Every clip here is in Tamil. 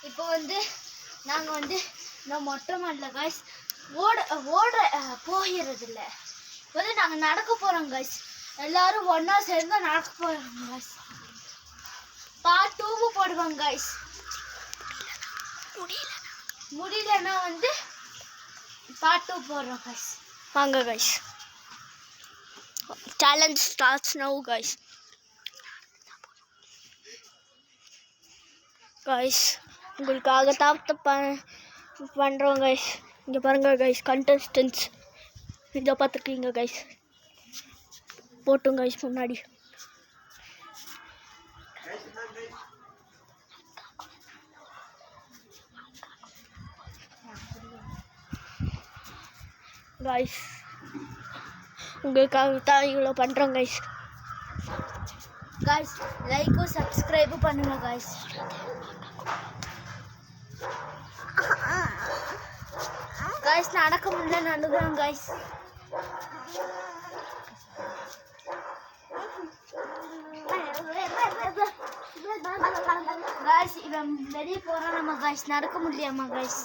இப்போ வந்து நாங்கள் வந்து இந்த மொட்டை மாடல காய்ஸ் ஓட போகிறது இல்லை. வந்து நாங்கள் நடக்க போகிறோம் காய்ஸ். எல்லாரும் ஒன்றா சேர்ந்து நடக்க போகிறோம் காய்ஸ். பார்ட் 2 போடுவாங்க காய்ஸ். முடியலன்னா வந்து பார்ட் 2 போடுறோம் காய்ஸ். வாங்க guys. Challenge starts now guys. Guys உங்களுக்காக தான் பண்ணுறோம் காய்ஸ். இங்கே பாருங்கள் காய்ஸ், கண்டஸ்டன்ஸ் இதை பார்த்துருக்கீங்க காய்ஸ். போட்டும் காய்ஸ் முன்னாடி. காய்ஸ் உங்களுக்காக தான் இவ்வளோ பண்ணுறோம் காய்ஸ். காய்ஸ் லைக்கும் சப்ஸ்கிரைபும் பண்ணுங்க காய்ஸ். காய்ஸ் நடக்க முடியல, நடுகிறோம் காய்ஸ். காய்ஸ் இவன் வெளியே போகிறான் நம்ம காய்ஸ். நடக்க முடியாமா காய்ஸ்?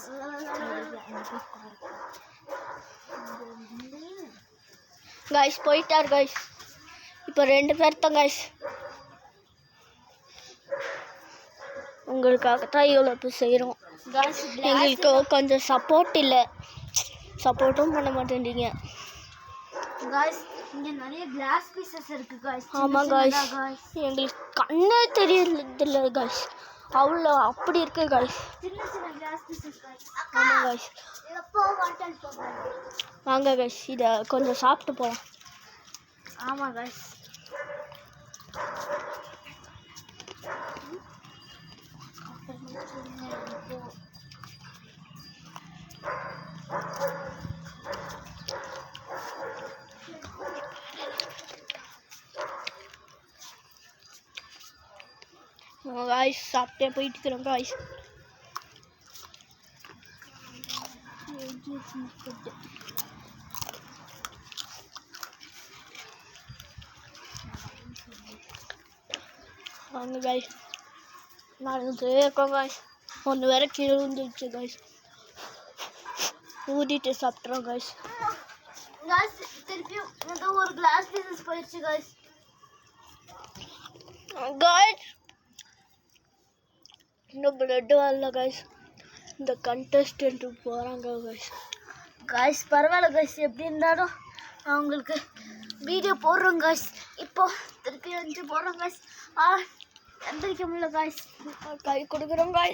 காய்ஸ் போயிட்டார் காய்ஸ். இப்போ 2 பேர் தான் காய்ஸ். உங்களுக்காக தான் இவ்வளோ போய் செய்கிறோம். எங்களுக்கு கொஞ்சம் சப்போர்ட் இல்லை, சப்போர்ட்டும் பண்ண மாட்டேன்றீங்க காய்ஸ். இங்கே நிறைய கிளாஸ் பீசஸ் இருக்கு காய்ஸ். ஆமாம் காய்ஸ், எங்களுக்கு கண்ணே தெரியல காய்ஸ், அவ்வளோ அப்படி இருக்கு காய்ஸ். சின்ன சின்ன கிளாஸ் பீசஸ் காய்ஸ். ஆமாம் காய்ஸ். வாங்க காய்ஸ், இதை கொஞ்சம் சாப்பிட்டு போகலாம். ஆமாம் காய்ஸ். காய்ஸ் சாப்பிட்டே போயிட்டு இருக்கிறோம் காய்ஸ். வாங்க காய்ஸ், நடந்துட்டே இருக்கோம் காய்ஸ். ஒன்று வேற கீழே விழுந்துருச்சு காய்ஸ். ஊதிட்டு சாப்பிட்றோம் காய்ஸ். காய்ஸ் திருப்பியும் ஏதோ ஒரு கிளாஸ் பீசஸ் போயிடுச்சு காய்ஸ். காய்ஸ் இன்னும் பிரெட் வரல காய்ஸ். இந்த கண்டஸ்டன்ட் போகிறாங்க காய்ஸ். காய்ஸ் பரவாயில்ல காய்ஸ், எப்படி இருந்தாலும் அவங்களுக்கு வீடியோ போடுறோம் காய்ஸ். இப்போ திருப்பி வந்து போடுறோம் காய்ஸ். எந்திரிக்க முடியல காய்ஸ். கை கொடுக்குறோம் காய்ஸ்.